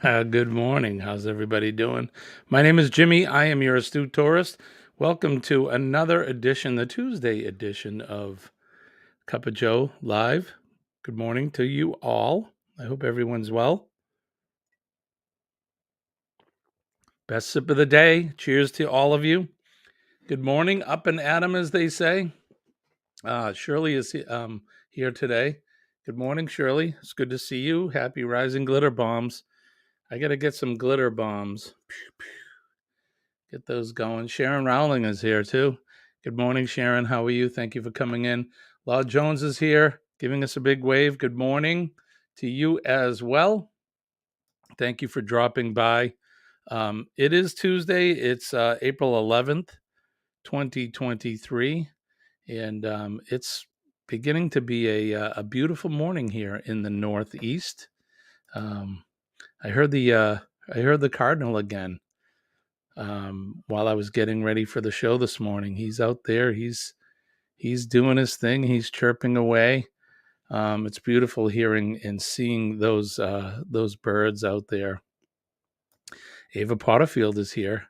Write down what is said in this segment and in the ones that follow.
Good morning. How's everybody doing? My name is Jimmy. I am your astute tourist. Welcome to another edition, the Tuesday edition of Cup of Joe Live. Good morning to you all. I hope everyone's well. Best sip of the day. Cheers to all of you. Good morning, up and at 'em, as they say. Shirley is here today. Good morning, Shirley. It's good to see you. Happy Rising Glitter Bombs. I got to get some glitter bombs. Get those going. Sharon Rowling is here too. Good morning, Sharon. How are you? Thank you for coming in. Law Jones is here, giving us a big wave. Good morning to you as well. Thank you for dropping by. It is Tuesday. It's April 11th, 2023, and it's beginning to be a beautiful morning here in the Northeast. Um, I heard the Cardinal again. While I was getting ready for the show this morning. He's out there. He's doing his thing. He's chirping away. It's beautiful hearing and seeing those birds out there. Ava Potterfield is here.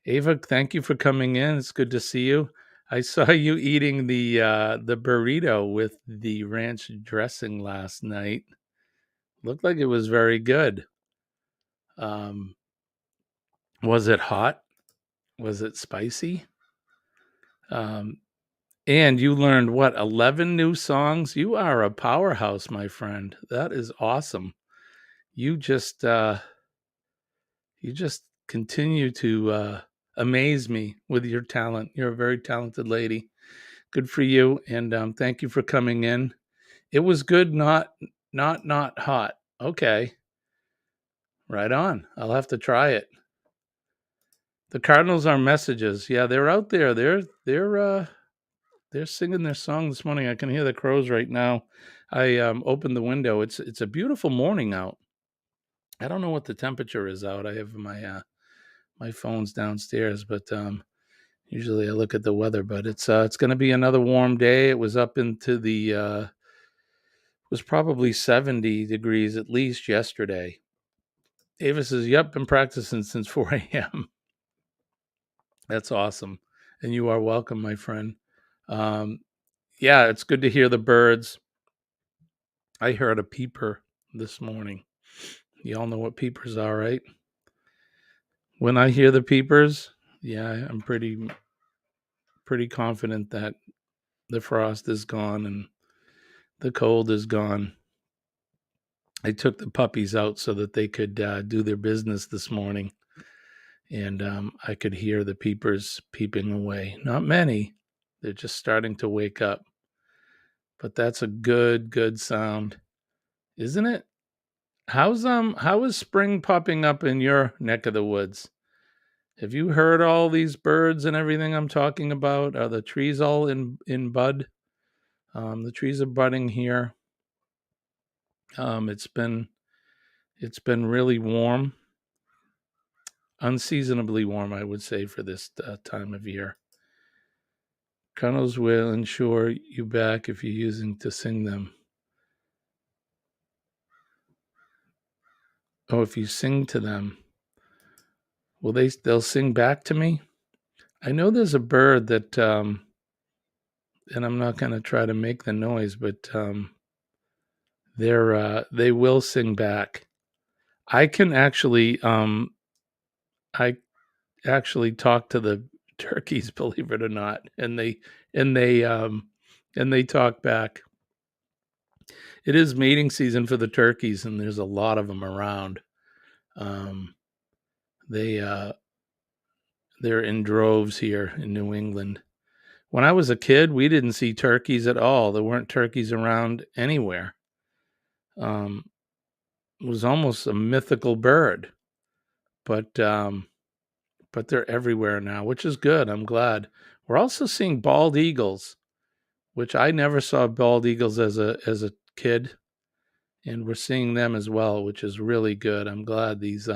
Ava, thank you for coming in. It's good to see you. I saw you eating the burrito with the ranch dressing last night. Looked like it was very good. Um, was it hot? Was it spicy? Um, And you learned what, 11 new songs? You are a powerhouse, my friend. That is awesome. You just you just continue to amaze me with your talent. You're a very talented lady. Good for you, and thank you for coming in. It was good, not hot. Okay, right on. I'll have to try it. The Cardinals are messages. Yeah, they're out there. They're singing their song this morning. I can hear the crows right now. I opened the window. It's a beautiful morning out. I don't know what the temperature is out. I have my phone's downstairs, but usually I look at the weather. But it's going to be another warm day. It was up into the was probably 70 degrees at least yesterday. Ava says, "Yep, been practicing since 4 a.m." That's awesome, and you are welcome, my friend. Um, yeah, it's good to hear the birds. I heard a peeper this morning. You all know what peepers are, right? When I hear the peepers, yeah, I'm pretty confident that the frost is gone and the cold is gone. I took the puppies out so that they could do their business this morning, and I could hear the peepers peeping away. Not many; they're just starting to wake up. But that's a good sound, isn't it? How is spring popping up in your neck of the woods? Have you heard all these birds and everything I'm talking about? Are the trees all in bud? The trees are budding here. Um, it's been it's been really warm, unseasonably warm, I would say, for this time of year. Cuddles will ensure you back if you're using to sing them. Oh, if you sing to them, they'll sing back to me? I know there's a bird that and I'm not going to try to make the noise, but they will sing back. I can I actually talk to the turkeys, believe it or not, and they and they talk back. It is mating season for the turkeys, and there's a lot of them around. Um, they they're in droves here in New England. When I was a kid, we didn't see turkeys at all. There weren't turkeys around anywhere. Um, it was almost a mythical bird, but um, but they're everywhere now, which is good. I'm glad. We're also seeing bald eagles, which I never saw bald eagles as a kid, and we're seeing them as well, which is really good. I'm glad these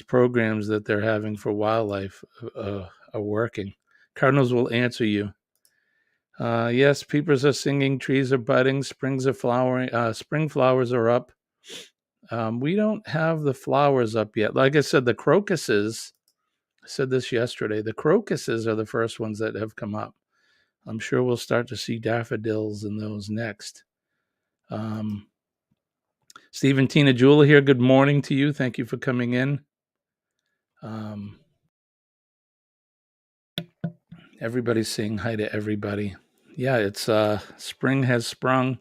programs that they're having for wildlife are working. Cardinals will answer you. Yes, peepers are singing, trees are budding, springs are flowering, spring flowers are up. We don't have the flowers up yet. Like I said, the crocuses, I said this yesterday, the crocuses are the first ones that have come up. I'm sure we'll start to see daffodils and those next. Steve and Tina Jewell here. Good morning to you. Thank you for coming in. Everybody's saying hi to everybody. Yeah, it's spring has sprung.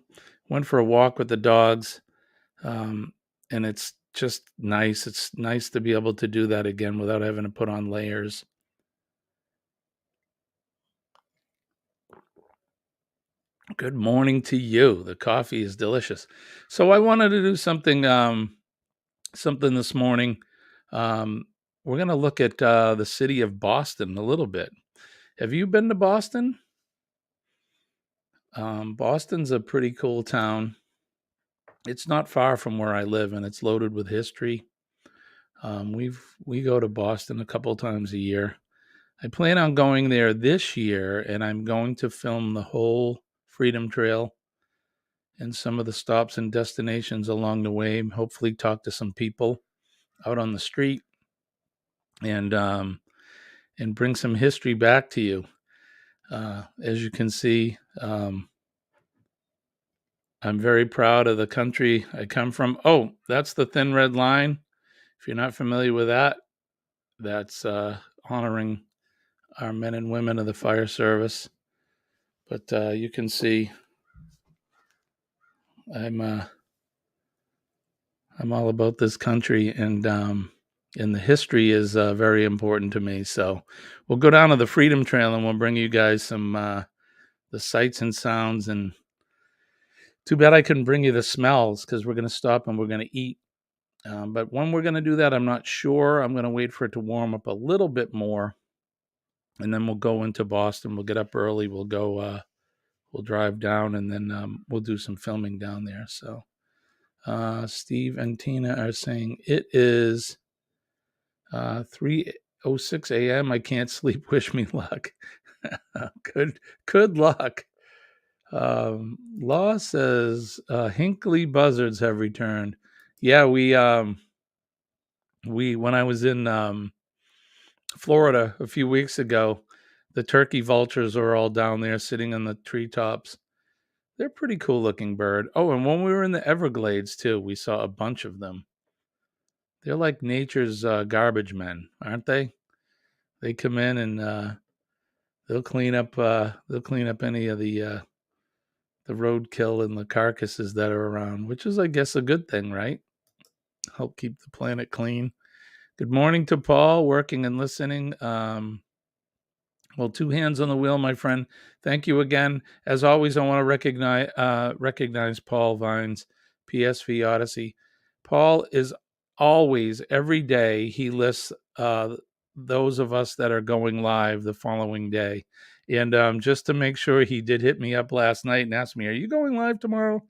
Went for a walk with the dogs, and it's just nice. It's nice to be able to do that again without having to put on layers. Good morning to you. The coffee is delicious. So I wanted to do something this morning. We're going to look at the city of Boston a little bit. Have you been to Boston? Boston's a pretty cool town. It's not far from where I live, and it's loaded with history. We go to Boston a couple times a year. I plan on going there this year, and I'm going to film the whole Freedom Trail and some of the stops and destinations along the way. Hopefully, talk to some people out on the street, and bring some history back to you. As you can see, I'm very proud of the country I come from. Oh, that's the Thin Red Line. If you're not familiar with that, that's honoring our men and women of the fire service. But you can see I'm all about this country, and the history is very important to me. So we'll go down to the Freedom Trail, and we'll bring you guys some the sights and sounds. And too bad I couldn't bring you the smells, because we're going to stop and we're going to eat. But when we're going to do that, I'm not sure. I'm going to wait for it to warm up a little bit more, and then we'll go into Boston. We'll get up early. We'll go. We'll drive down, and then we'll do some filming down there. So Steve and Tina are saying it is 3:06 a.m. I can't sleep. Wish me luck. Good luck. Law says Hinkley buzzards have returned. Yeah, we when I was in Florida a few weeks ago, the turkey vultures are all down there sitting in the treetops. They're pretty cool looking bird. Oh, and when we were in the Everglades too, we saw a bunch of them. They're like nature's garbage men, aren't they? They come in and they'll clean up. They'll clean up any of the roadkill and the carcasses that are around, which is, I guess, a good thing, right? Help keep the planet clean. Good morning to Paul, working and listening. Well, two hands on the wheel, my friend. Thank you again. As always, I want to recognize Paul Vines, PSV Odyssey. Paul is always, every day, he lists those of us that are going live the following day. And just to make sure, he did hit me up last night and asked me, "Are you going live tomorrow?"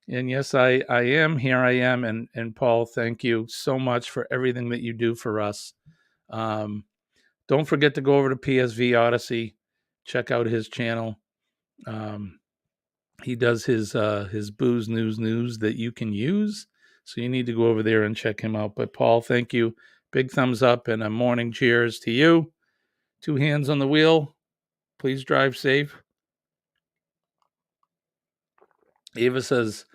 And yes, I am. Here I am. And Paul, thank you so much for everything that you do for us. Don't forget to go over to PSV Odyssey, check out his channel. He does his booze news that you can use, so you need to go over there and check him out. But Paul, thank you. Big thumbs up and a morning cheers to you. Two hands on the wheel. Please drive safe. Ava says,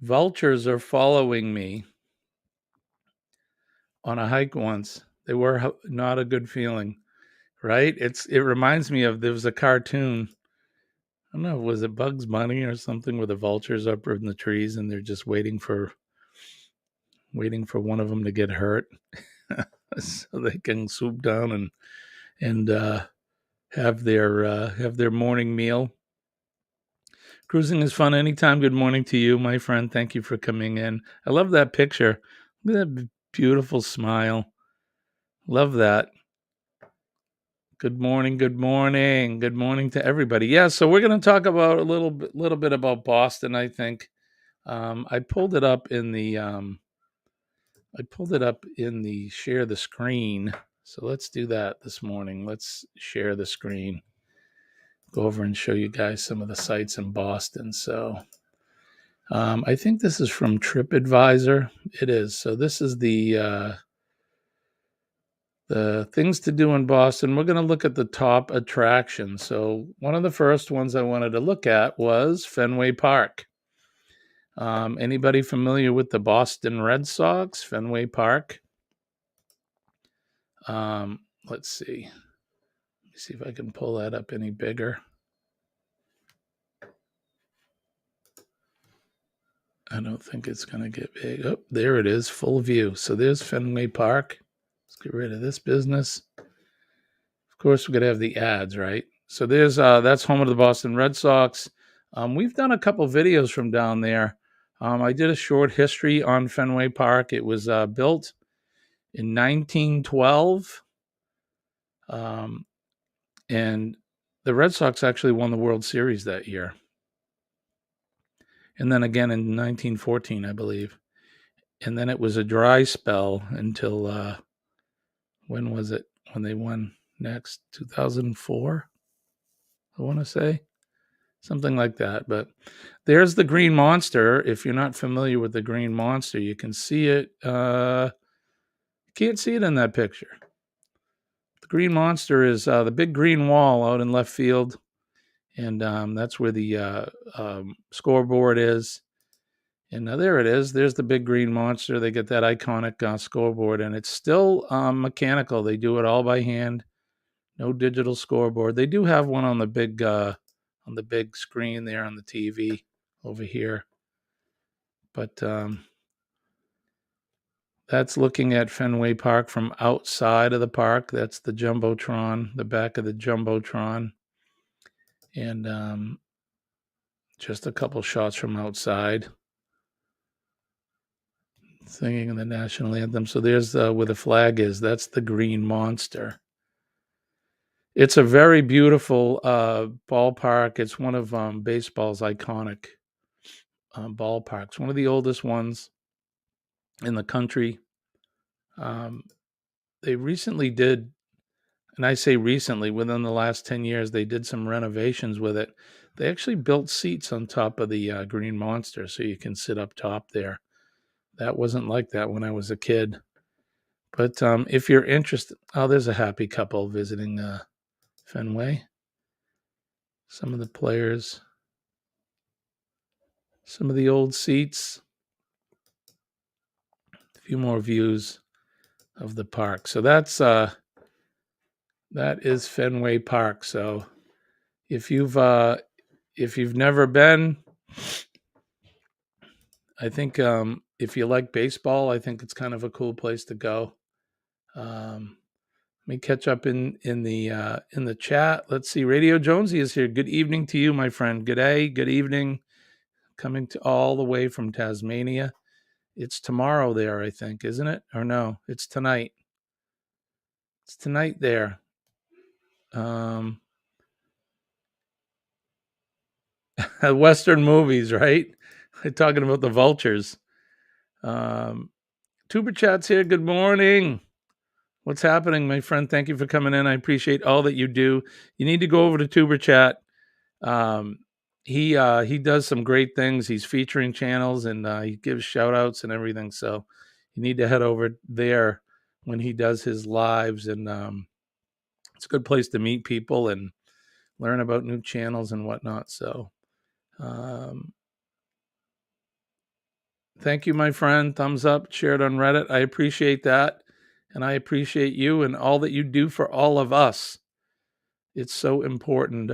vultures are following me on a hike once. They were not a good feeling, right? It reminds me of, there was a cartoon. I don't know, was it Bugs Bunny or something, where the vultures up in the trees and they're just waiting for one of them to get hurt so they can swoop down and have their morning meal. Cruising is fun anytime. Good morning to you, my friend. Thank you for coming in. I love that picture. Look at that beautiful smile. Love that. Good morning. Good morning. Good morning to everybody. Yeah, so we're going to talk about a little bit about Boston, I think. I pulled it up in the share the screen. So let's do that this morning. Let's share the screen. Go over and show you guys some of the sights in Boston. So I think this is from TripAdvisor. It is. So this is the things to do in Boston. We're going to look at the top attractions. So one of the first ones I wanted to look at was Fenway Park. Anybody familiar with the Boston Red Sox, Fenway Park? Let's see. Let me see if I can pull that up any bigger. I don't think it's going to get big. Oh, there it is, full view. So there's Fenway Park. Let's get rid of this business. Of course, we're going to have the ads, right? So there's that's home of the Boston Red Sox. We've done a couple videos from down there. I did a short history on Fenway Park. It was built in 1912. And the Red Sox actually won the World Series that year. And then again in 1914, I believe. And then it was a dry spell until when was it? When they won next? 2004, I want to say. Something like that. But there's the Green Monster. If you're not familiar with the Green Monster, you can see it. You can't see it in that picture. The Green Monster is the big green wall out in left field. And that's where the scoreboard is. And there it is. There's the big green monster. They get that iconic scoreboard, and it's still mechanical. They do it all by hand. No digital scoreboard. They do have one on the big screen there on the TV over here. But that's looking at Fenway Park from outside of the park. That's the Jumbotron, the back of the Jumbotron. And just a couple shots from outside. Singing the national anthem. So there's where the flag is. That's the Green Monster. It's a very beautiful ballpark. It's one of baseball's iconic ballparks. One of the oldest ones in the country. They recently did, and I say recently, within the last 10 years, they did some renovations with it. They actually built seats on top of the Green Monster so you can sit up top there. That wasn't like that when I was a kid. But if you're interested, oh, there's a happy couple visiting Fenway. Some of the players, some of the old seats, a few more views of the park. So that is Fenway Park. So if you've never been, I think if you like baseball, I think it's kind of a cool place to go. Let me catch up in the chat. Let's see. Radio Jonesy is here. Good evening to you, my friend. Good day. Good evening. Coming to all the way from Tasmania. It's tomorrow there, I think, isn't it? Or no, it's tonight. It's tonight there. Western movies, right? Talking about the vultures. Tuber Chat's here. Good morning. What's happening, my friend? Thank you for coming in. I appreciate all that you do. You need to go over to Tuber Chat. He does some great things. He's featuring channels and he gives shout outs and everything. So you need to head over there when he does his lives. And it's a good place to meet people and learn about new channels and whatnot. So thank you, my friend. Thumbs up, shared on Reddit. I appreciate that. And I appreciate you and all that you do for all of us. It's so important.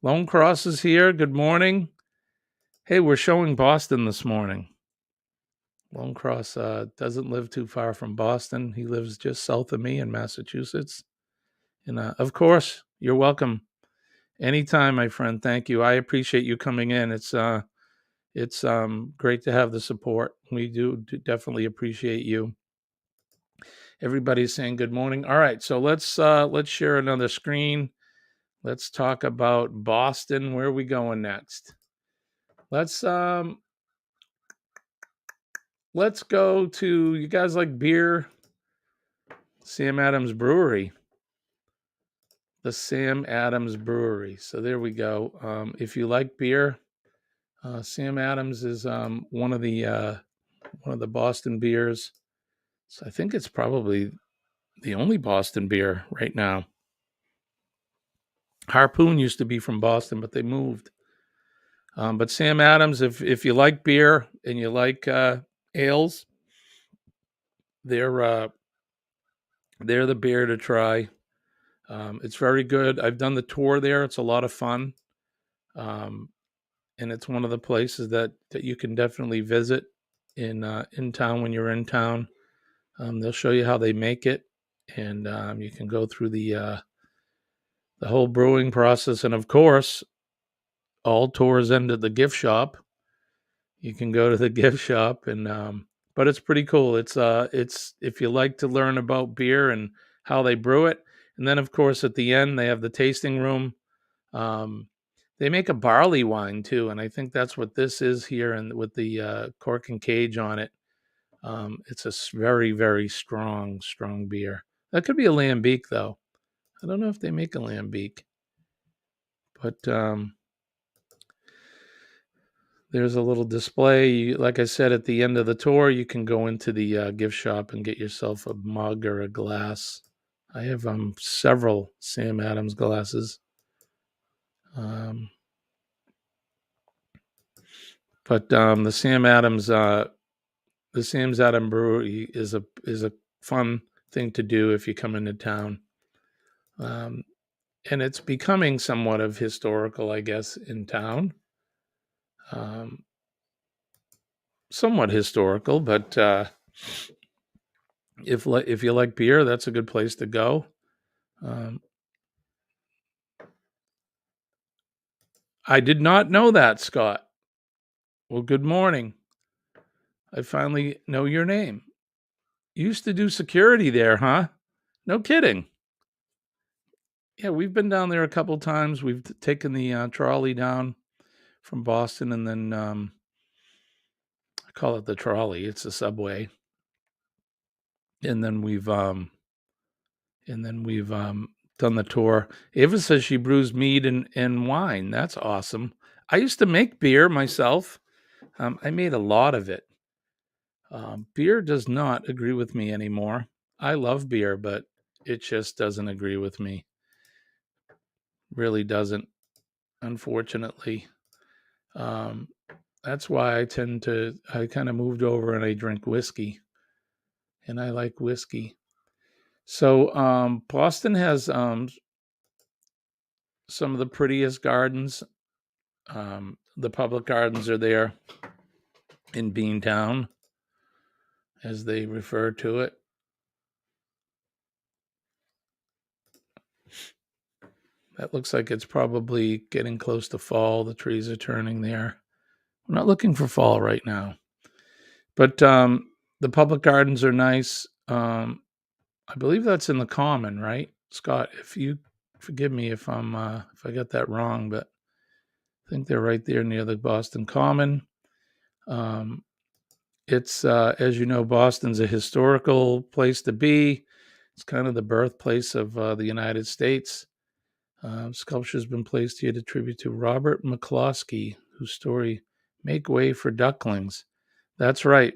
Lone Cross is here. Good morning. Hey, we're showing Boston this morning. Lone Cross doesn't live too far from Boston. He lives just south of me in Massachusetts. And of course, you're welcome anytime, my friend. Thank you. I appreciate you coming in. It's great to have the support. We do definitely appreciate you. Everybody's saying good morning. All right, so let's share another screen. Let's talk about Boston. Where are we going next? Let's go to, you guys like beer? Sam Adams Brewery. The Sam Adams Brewery. So there we go. If you like beer, Sam Adams is one of the Boston beers. So I think it's probably the only Boston beer right now. Harpoon used to be from Boston, but they moved. But Sam Adams, if you like beer and you like ales, they're uh, they're the beer to try. It's very good. I've done the tour there. It's a lot of fun, um, and it's one of the places that you can definitely visit in town when you're in town. They'll show you how they make it, and you can go through the whole brewing process. And of course, all tours end at the gift shop. You can go to the gift shop, and but it's pretty cool. It's if you like to learn about beer and how they brew it, and then of course at the end they have the tasting room. Um, they make a barley wine too, and I think that's what this is here, and with the cork and cage on it. It's a very, very strong beer. That could be a lambic though. I don't know if they make a lambic, but there's a little display. Like I said, at the end of the tour, you can go into the gift shop and get yourself a mug or a glass. I have several Sam Adams glasses. Um, but the Sam's Adam Brewery is a fun thing to do if you come into town. Um, and it's becoming somewhat of historical, I guess, in town. Um, Somewhat historical, but if you like beer, that's a good place to go. Um, I did not know that, Scott. Well, good morning. I finally know your name. You used to do security there, huh? No kidding. Yeah, we've been down there a couple times. We've taken the trolley down from Boston, and then I call it the trolley. It's a subway, and then we've done the tour. Ava says she brews mead and wine. That's awesome. I used to make beer myself. I made a lot of it. Beer does not agree with me anymore. I love beer, but it just doesn't agree with me. Really doesn't, unfortunately. Um, that's why I kind of moved over and I drink whiskey, and I like whiskey. So, Boston has some of the prettiest gardens. The public gardens are there in Beantown, as they refer to it. That looks like it's probably getting close to fall. The trees are turning there. I'm not looking for fall right now, but the public gardens are nice. I believe that's in the Common, right, Scott? If you forgive me if I got that wrong, but I think they're right there near the Boston Common. Um, it's as you know, Boston's a historical place to be. It's kind of the birthplace of the United States. Sculpture's been placed here to tribute to Robert McCloskey, whose story "Make Way for Ducklings." That's right.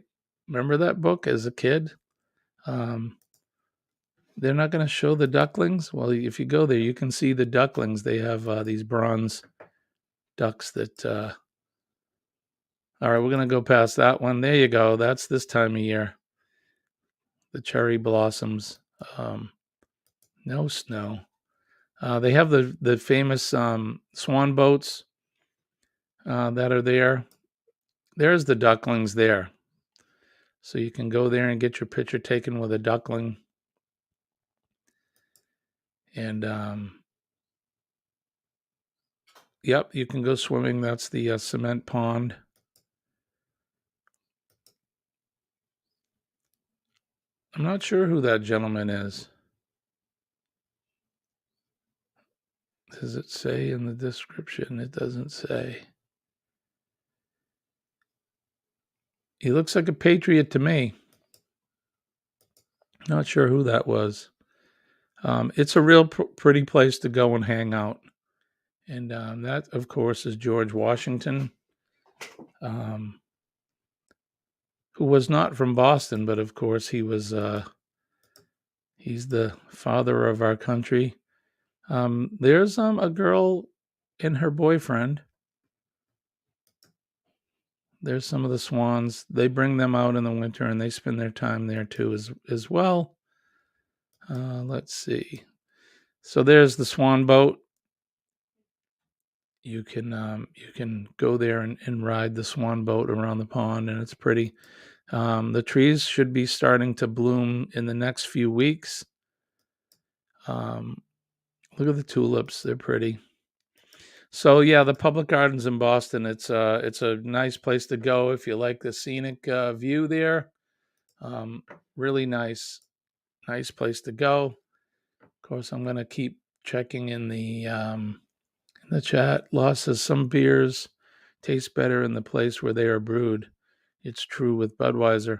Remember that book as a kid? Um, they're not going to show the ducklings. Well, if you go there, you can see the ducklings. They have these bronze ducks that. All right, we're going to go past that one. There you go. That's this time of year. The cherry blossoms. Um, no snow. They have the famous swan boats that are there. There's the ducklings there. So you can go there and get your picture taken with a duckling. And yep, you can go swimming. That's the cement pond. I'm not sure who that gentleman is. Does it say in the description? It doesn't say. He looks like a patriot to me. Not sure who that was. It's a real pretty place to go and hang out. And that, of course, is George Washington. um, who was not from Boston, but of course he's the father of our country. There's a girl and her boyfriend. There's some of the swans. They bring them out in the winter and they spend their time there too as well. Let's see. So there's the swan boat. You can go there and ride the swan boat around the pond, and it's pretty. The trees should be starting to bloom in the next few weeks. Um, Look at the tulips; they're pretty. So yeah, the public gardens in Boston. It's a nice place to go if you like the scenic view there. Um, Really nice place to go. Of course, I'm gonna keep checking in the chat. Law says some beers taste better in the place where they are brewed. It's true with Budweiser.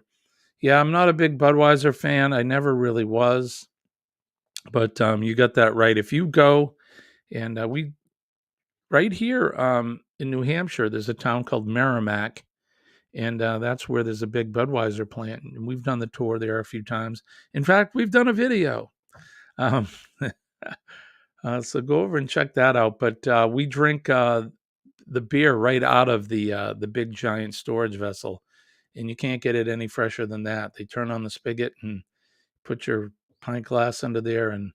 Yeah, I'm not a big Budweiser fan. I never really was, but you got that right. If you go and we right here in New Hampshire, there's a town called Merrimack, and that's where there's a big Budweiser plant. And we've done the tour there a few times. In fact, we've done a video. Um, so go over and check that out. But we drink the beer right out of the big giant storage vessel, and you can't get it any fresher than that. They turn on the spigot and put your pint glass under there, and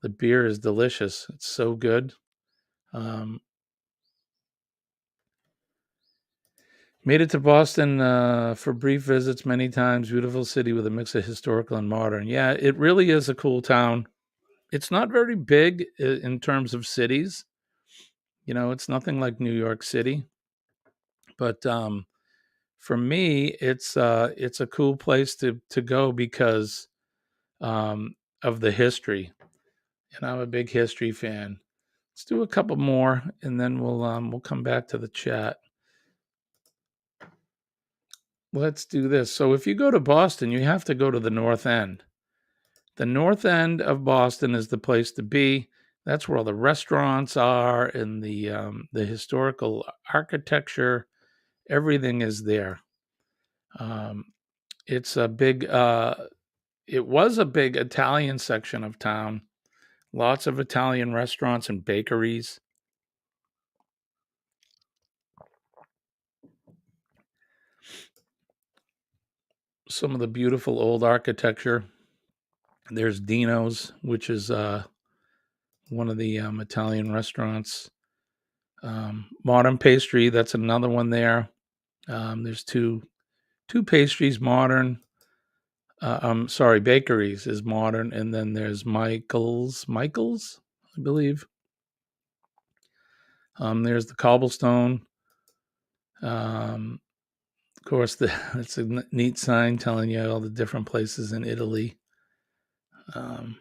the beer is delicious. It's so good. Um, Made it to Boston for brief visits many times. Beautiful city with a mix of historical and modern. Yeah, it really is a cool town. It's not very big in terms of cities. You know, it's nothing like New York City, but for me, it's a cool place to go because of the history, and I'm a big history fan. Let's do a couple more, and then we'll come back to the chat. Let's do this. So if you go to Boston, you have to go to the North End. The North End of Boston is the place to be. That's where all the restaurants are and the historical architecture. Everything is there. Um, it's a big. It was a big Italian section of town. Lots of Italian restaurants and bakeries. Some of the beautiful old architecture. There's Dino's, which is one of the Italian restaurants. Modern Pastry, that's another one there. There's two pastries, modern. I'm sorry, bakeries is modern, and then there's Michael's, I believe. There's the cobblestone. Of course, it's a neat sign telling you all the different places in Italy. Um,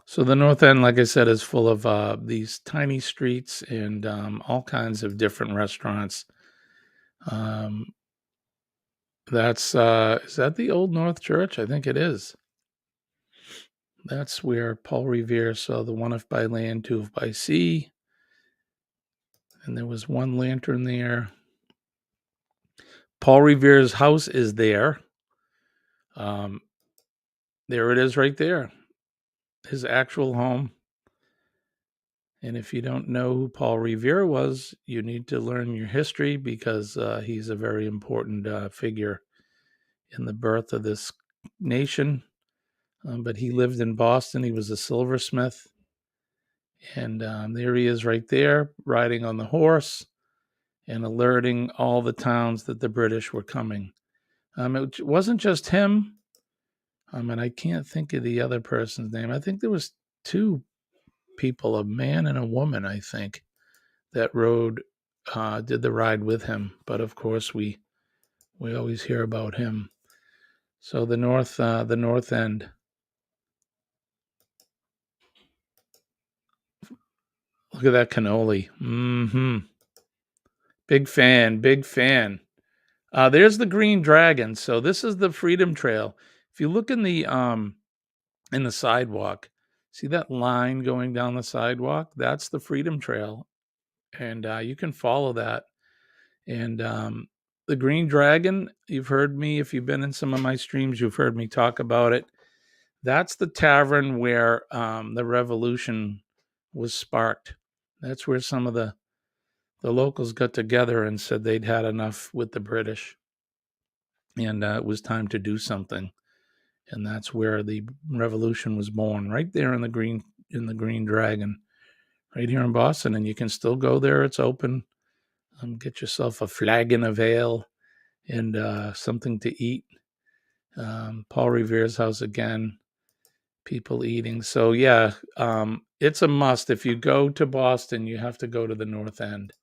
so the North End, like I said, is full of these tiny streets and all kinds of different restaurants. Um, that's is that the Old North Church? I think it is. That's where Paul Revere saw the one if by land, two if by sea. And there was one lantern there. Paul Revere's house is there. Um, there it is right there. His actual home. And if you don't know who Paul Revere was, you need to learn your history because he's a very important figure in the birth of this nation. But he lived in Boston. He was a silversmith. And there he is right there, riding on the horse and alerting all the towns that the British were coming. It wasn't just him. And I can't think of the other person's name. I think there was two people, a man and a woman, I think, that did the ride with him. But of course, we always hear about him. So the North End. Look at that cannoli. Big fan, big fan. There's the Green Dragon. So this is the Freedom Trail. If you look in the sidewalk, see that line going down the sidewalk? That's the Freedom Trail. and you can follow that. And the Green Dragon, you've heard me, if you've been in some of my streams, you've heard me talk about it. That's the tavern where the revolution was sparked. That's where some of the locals got together and said they'd had enough with the British, and it was time to do something. And that's where the revolution was born, right there in the Green Dragon, right here in Boston. And you can still go there; it's open. Get yourself a flagon of ale and something to eat. Paul Revere's house again. People eating. So yeah, it's a must. If you go to Boston, you have to go to the North End.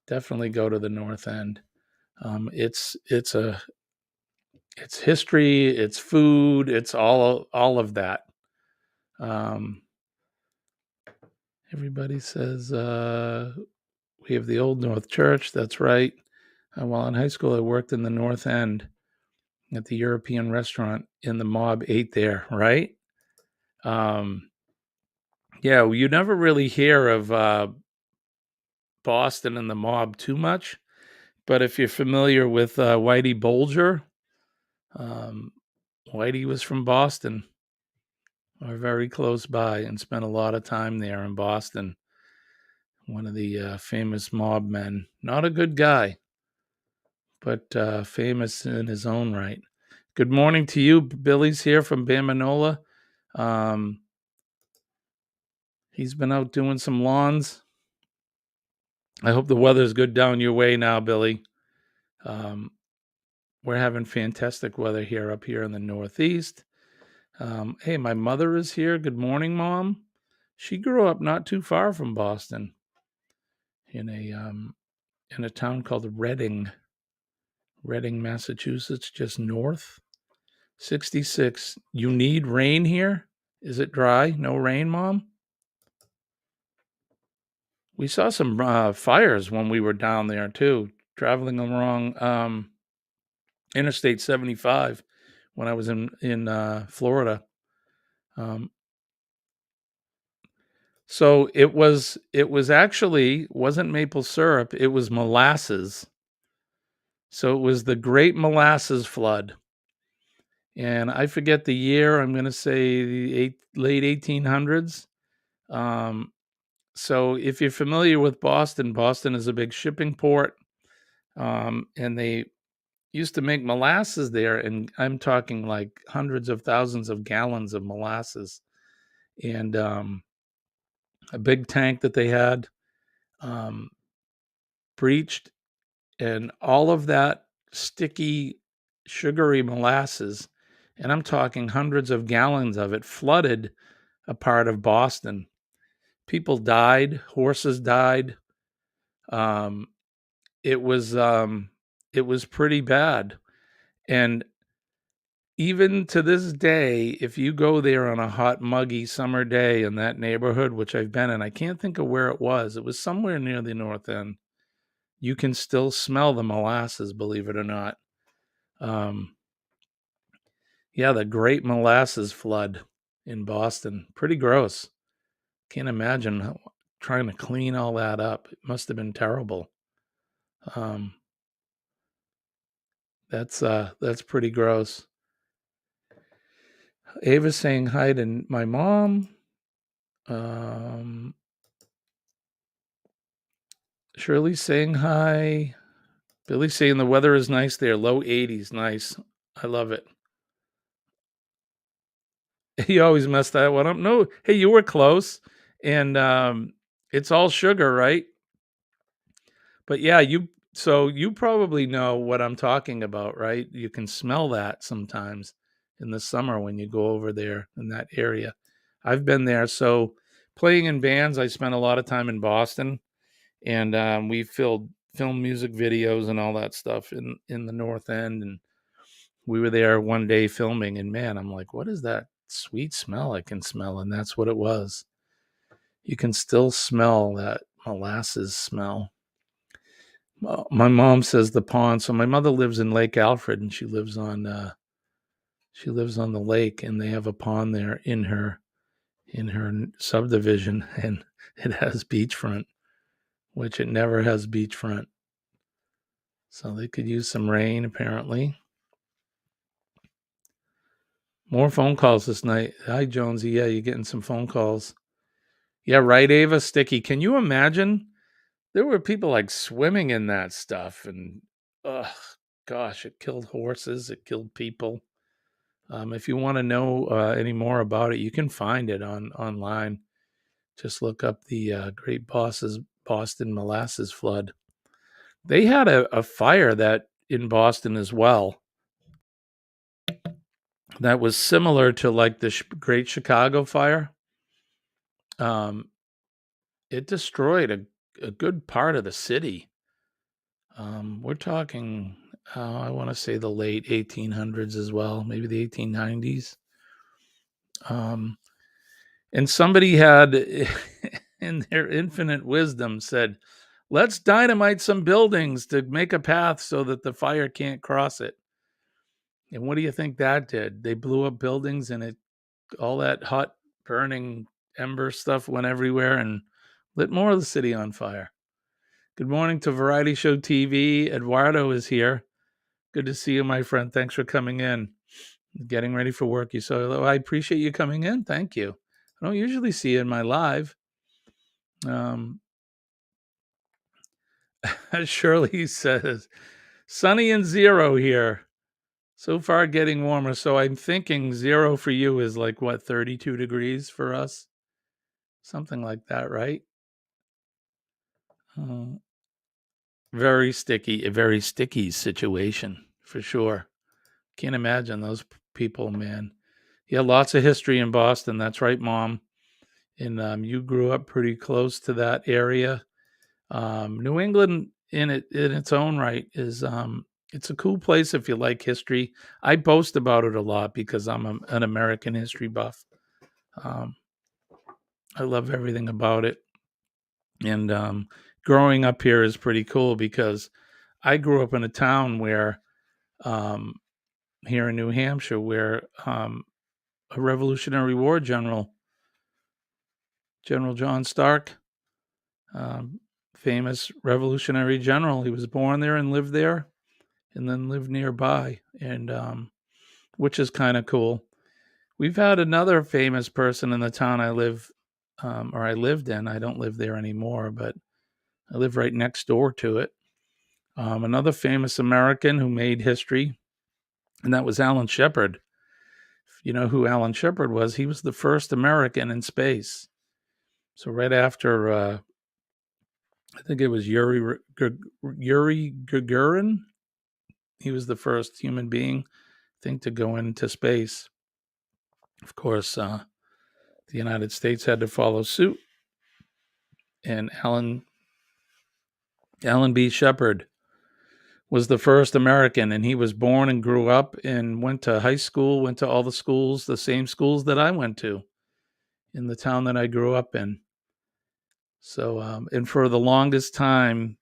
Definitely go to the North End. It's history, it's food, it's all of that. Um, everybody says we have the Old North Church. That's right. While in high school, I worked in the North End at the European restaurant, and the mob ate there. Right. Um, yeah, well, you never really hear of Boston and the mob too much, but if you're familiar with Whitey Bulger, um, Whitey was from Boston, or very close by, and spent a lot of time there in Boston. One of the famous mob men. Not a good guy, but famous in his own right. Good morning to you. Billy's here from Bamanola. Um, he's been out doing some lawns. I hope the weather's good down your way now, Billy. Um, we're having fantastic weather up here in the Northeast. Hey, my mother is here. Good morning, Mom. She grew up not too far from Boston, in a town called Reading, Massachusetts, just north. 66. You need rain here? Is it dry? No rain, Mom? We saw some fires when we were down there too, traveling along Interstate 75 when I was in Florida. Um, so it was actually wasn't maple syrup, it was molasses. So it was the Great Molasses Flood, and I forget the year. I'm going to say the late 1800s. Um, so if you're familiar with Boston, Boston is a big shipping port, and they used to make molasses there, and I'm talking like hundreds of thousands of gallons of molasses, and a big tank that they had um, breached, and all of that sticky, sugary molasses, and I'm talking hundreds of gallons of it, flooded a part of Boston. People died, horses died. Um, it was pretty bad, and even to this day, if you go there on a hot, muggy summer day in that neighborhood, which I've been in, I can't think of where it was. It was somewhere near the North End. You can still smell the molasses, believe it or not. Um, yeah, the Great Molasses Flood in Boston. Pretty gross. Can't imagine trying to clean all that up. It must have been terrible. Um, that's pretty gross. Ava's saying hi to my mom. Um, Shirley's saying hi. Billy's saying the weather is nice there. Low 80s. Nice. I love it. You always mess that one up. No, hey, you were close. And it's all sugar, right? But yeah, you probably know what I'm talking about, right? You can smell that sometimes in the summer when you go over there in that area. I've been there. So playing in bands, I spent a lot of time in Boston, and we filmed music videos and all that stuff in the North End, and we were there one day filming, and man, I'm like, what is that sweet smell I can smell? And that's what it was. You can still smell that molasses smell. My mom says the pond. So my mother lives in Lake Alfred, and she lives on the lake, and they have a pond there in her subdivision, and it has beachfront. which it never has beachfront. So they could use some rain, apparently. More phone calls this night. Hi, Jonesy. Yeah, you're getting some phone calls. Yeah, right, Ava. Sticky. Can you imagine? There were people like swimming in that stuff, and gosh, it killed horses. It killed people. If you want to know any more about it, you can find it online. Just look up the Great Boston Molasses Flood. They had a fire that in Boston as well that was similar to like the Great Chicago Fire. Um, it destroyed a good part of the city. We're talking, I want to say the late 1800s as well, maybe the 1890s. Um, and somebody had, in their infinite wisdom, said, let's dynamite some buildings to make a path so that the fire can't cross it. And what do you think that did? They blew up buildings, and all that hot burning ember stuff went everywhere and lit more of the city on fire. Good morning to Variety Show TV. Eduardo is here. Good to see you, my friend. Thanks for coming in. Getting ready for work. I appreciate you coming in. Thank you. I don't usually see you in my live. Shirley says, sunny and 0 here. So far getting warmer. So I'm thinking 0 for you is like what, 32 degrees for us? Something like that, right? A very sticky situation for sure. Can't imagine those people, man. Yeah, lots of history in Boston. That's right, Mom. And you grew up pretty close to that area. New England, in its own right, is it's a cool place if you like history. I boast about it a lot because I'm an American history buff. Um, I love everything about it, and growing up here is pretty cool because I grew up in a town where, um, here in New Hampshire, where a Revolutionary War general, General John Stark, um, famous Revolutionary general. He was born there and lived there, and then lived nearby, and which is kind of cool. We've had another famous person in the town I lived in. I don't live there anymore, but I live right next door to it. Another famous American who made history, and that was Alan Shepard. If you know who Alan Shepard was, he was the first American in space. So right after, I think it was Yuri Gagarin, he was the first human being, I think, to go into space. Of course, the United States had to follow suit, and Alan B. Shepard was the first American, and he was born and grew up and went to high school, went to all the schools, the same schools that I went to in the town that I grew up in. So, and for the longest time,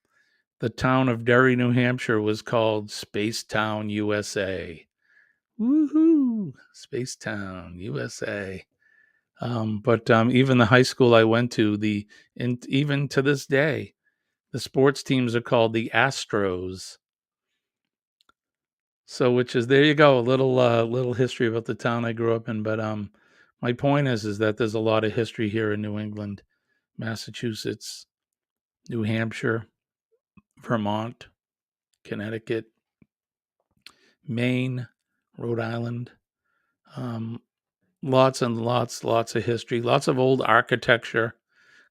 the town of Derry, New Hampshire was called Spacetown, USA. Woohoo! Spacetown, USA. But even the high school I went to, even to this day, the sports teams are called the Astros. So, which is, there you go, a little history about the town I grew up in. But my point is that there's a lot of history here in New England, Massachusetts, New Hampshire, Vermont, Connecticut, Maine, Rhode Island. Lots and lots of history, lots of old architecture,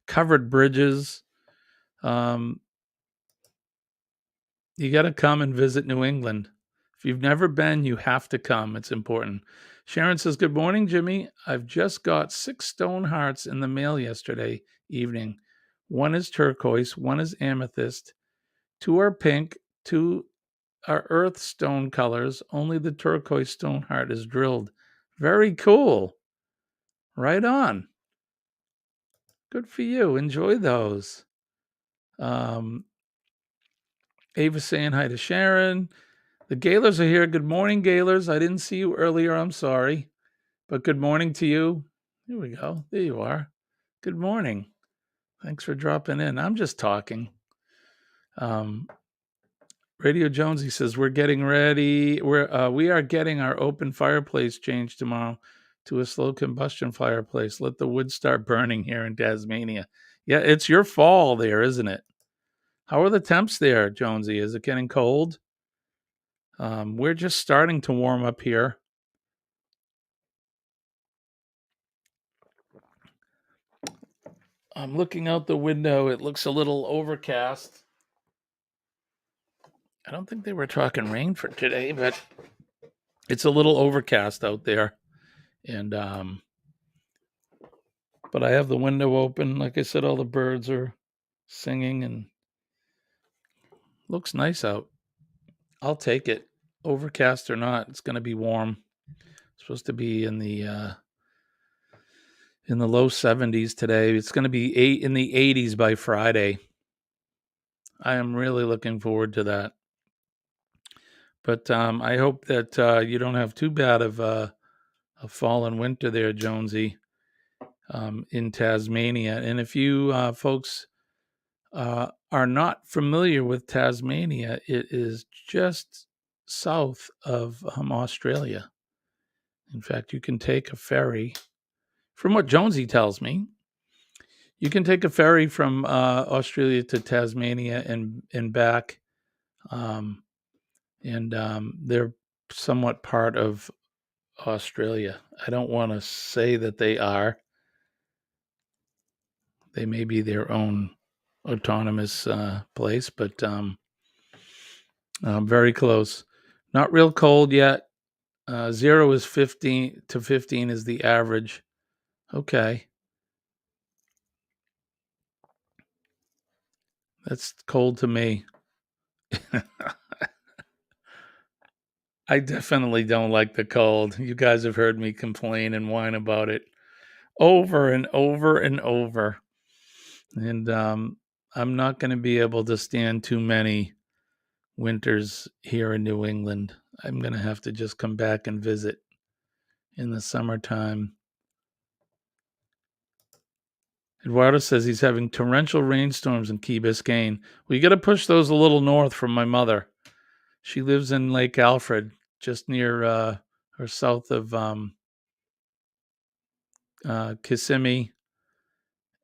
covered bridges. Um, you got to come and visit New England. If you've never been, you have to come. It's important. Sharon says, good morning, Jimmy. I've just got 6 stone hearts in the mail yesterday evening. One is turquoise, one is amethyst, 2 are pink, 2 are earth stone colors. Only the turquoise stone heart is drilled. Very cool. Right on. Good for you. Enjoy those. Um, Ava saying hi to Sharon. The Gaylors are here. Good morning, Gaylors. I didn't see you earlier. I'm sorry. But good morning to you. Here we go. There you are. Good morning. Thanks for dropping in. I'm just talking. Um, Radio Jonesy says we're getting ready. We are getting our open fireplace changed tomorrow to a slow combustion fireplace. Let the wood start burning here in Tasmania. Yeah, it's your fall there, isn't it? How are the temps there, Jonesy? Is it getting cold? We're just starting to warm up here. I'm looking out the window. It looks a little overcast. I don't think they were talking rain for today, but it's a little overcast out there. And but I have the window open. Like I said, all the birds are singing and looks nice out. I'll take it. Overcast or not, it's going to be warm. It's supposed to be in the low 70s today. It's going to be in the 80s by Friday. I am really looking forward to that. But I hope that you don't have too bad of a fall and winter there, Jonesy, in Tasmania. And if you folks are not familiar with Tasmania, it is just south of Australia. In fact, you can take a ferry. From what Jonesy tells me, you can take a ferry from Australia to Tasmania and back, um, and they're somewhat part of Australia. I don't want to say that they are. They may be their own autonomous place, but very close. Not real cold yet. 0 is 15 to 15 is the average. Okay. That's cold to me. I definitely don't like the cold. You guys have heard me complain and whine about it over and over and over. And I'm not going to be able to stand too many winters here in New England. I'm going to have to just come back and visit in the summertime. Eduardo says he's having torrential rainstorms in Key Biscayne. We got to push those a little north from my mother. She lives in Lake Alfred, just near or south of Kissimmee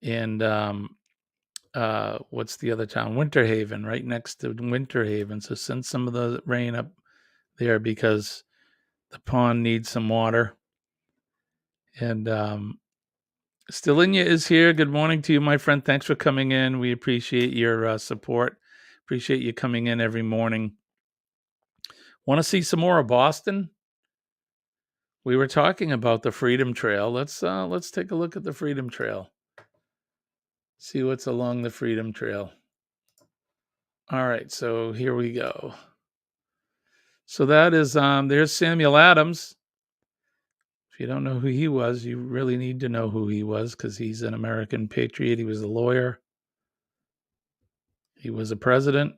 and what's the other town? Winter Haven, right next to Winter Haven. So send some of the rain up there because the pond needs some water. And Stilinia is here. Good morning to you, my friend. Thanks for coming in. We appreciate your support. Appreciate you coming in every morning. Want to see some more of Boston? We were talking about the Freedom Trail. Let's take a look at the Freedom Trail. See what's along the Freedom Trail. All right, so here we go. So that is there's Samuel Adams. If you don't know who he was, you really need to know who he was because he's an American patriot. He was a lawyer. He was a president.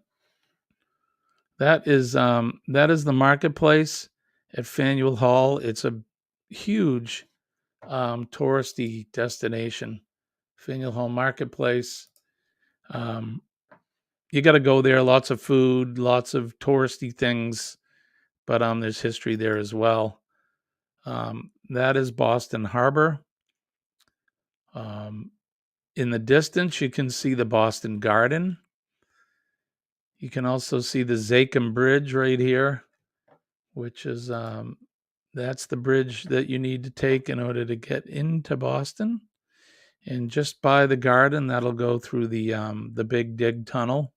That is the marketplace at Faneuil Hall. It's a huge touristy destination. Faneuil Hall Marketplace. You got to go there. Lots of food, lots of touristy things, but there's history there as well. That is Boston Harbor. In the distance, you can see the Boston Garden. You can also see the Zakim Bridge right here, which is that's the bridge that you need to take in order to get into Boston. And just by the garden, that'll go through the Big Dig Tunnel.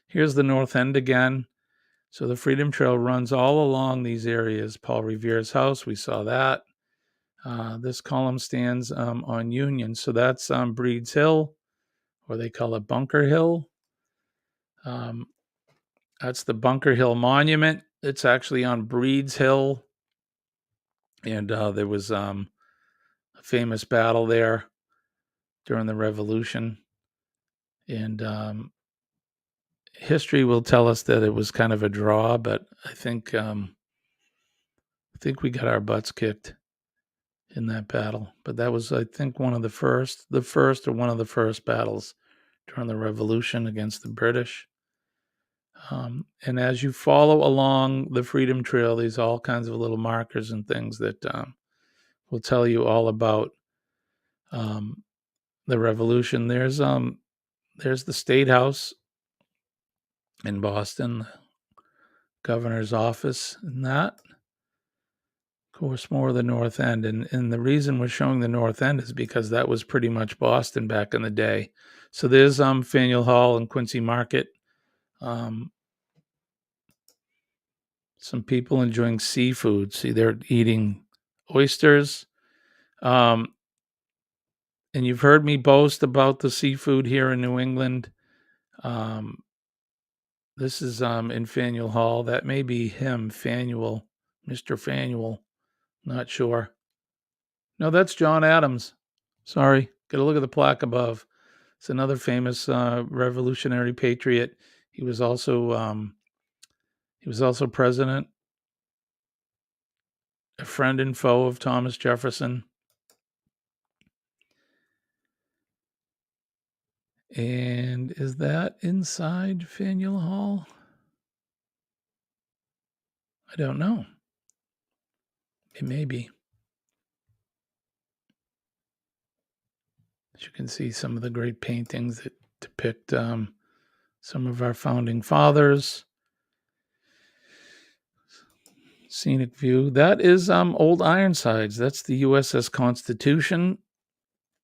Here's the North End again. So the Freedom Trail runs all along these areas. Paul Revere's house, we saw that. This column stands on Union. So that's Breed's Hill, or they call it Bunker Hill. That's the Bunker Hill Monument. It's actually on Breed's Hill. And there was a famous battle there during the Revolution. And history will tell us that it was kind of a draw, but I think we got our butts kicked in that battle. But that was, I think, one of the first or one of the first battles during the Revolution against the British. And as you follow along the Freedom Trail, there's all kinds of little markers and things that will tell you all about um, the Revolution. There's the State House in Boston, governor's office, and that, of course, more of the North End. And the reason we're showing the North End is because that was pretty much Boston back in the day. So there's Faneuil Hall and Quincy Market. Um, some people enjoying seafood. See, they're eating oysters. Um, and you've heard me boast about the seafood here in New England. Um, this is in Faneuil Hall. That may be him, Faneuil, Mr. Faneuil. Not sure. No, that's John Adams. Sorry. Got to look at the plaque above. It's another famous revolutionary patriot. He was also president, a friend and foe of Thomas Jefferson. And is that inside Faneuil Hall? I don't know. It may be. As you can see, some of the great paintings that depict some of our founding fathers. Scenic view. That is Old Ironsides. That's the USS Constitution.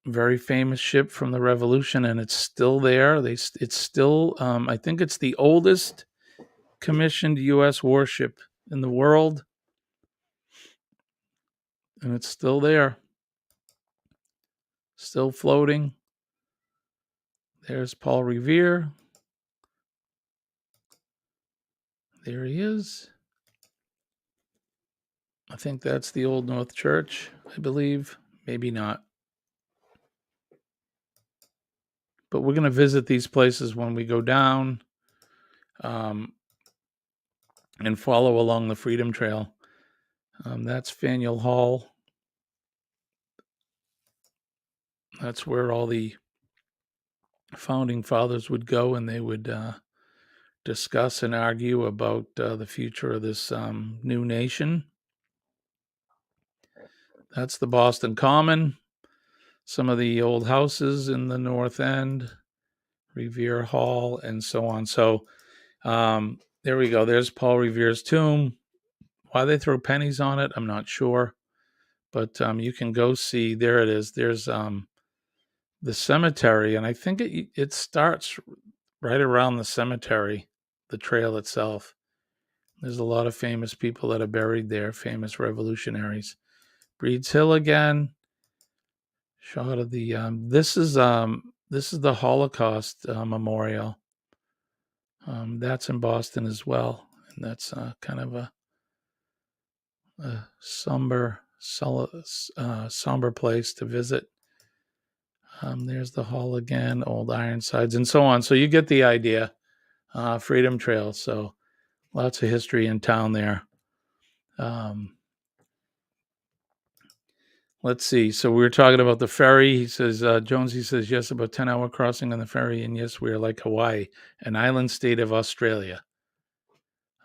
Very famous ship from the Revolution, and it's still there. It's still, I think it's the oldest commissioned U.S. warship in the world, and it's still there, still floating. There's Paul Revere. There he is. I think that's the Old North Church, I believe. Maybe not. But we're going to visit these places when we go down and follow along the Freedom Trail. That's Faneuil Hall. That's where all the founding fathers would go, and they would discuss and argue about the future of this new nation. That's the Boston Common. Some of the old houses in the North End, Revere Hall, and so on. So there we go. There's Paul Revere's tomb. Why they throw pennies on it, I'm not sure. But you can go see. There it is. There's the cemetery, and I think it starts right around the cemetery, the trail itself. There's a lot of famous people that are buried there, famous revolutionaries. Breeds Hill again. Shot of the this is the Holocaust memorial. That's in Boston as well, and that's kind of a somber place to visit. There's the hall again, Old Ironsides, and so on. So you get the idea. Freedom Trail. So lots of history in town there. Let's see. So we were talking about the ferry. He says, Jonesy says, yes, about 10-hour crossing on the ferry. And yes, we are like Hawaii, an island state of Australia.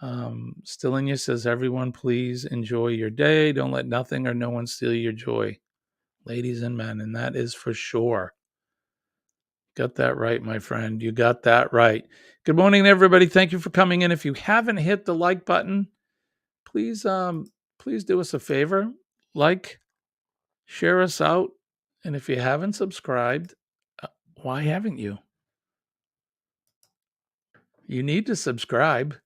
Stillinya says, everyone, please enjoy your day. Don't let nothing or no one steal your joy, ladies and men. And that is for sure. Got that right, my friend. You got that right. Good morning, everybody. Thank you for coming in. If you haven't hit the like button, please do us a favor. Like, share us out. And if you haven't subscribed, why haven't you? You need to subscribe.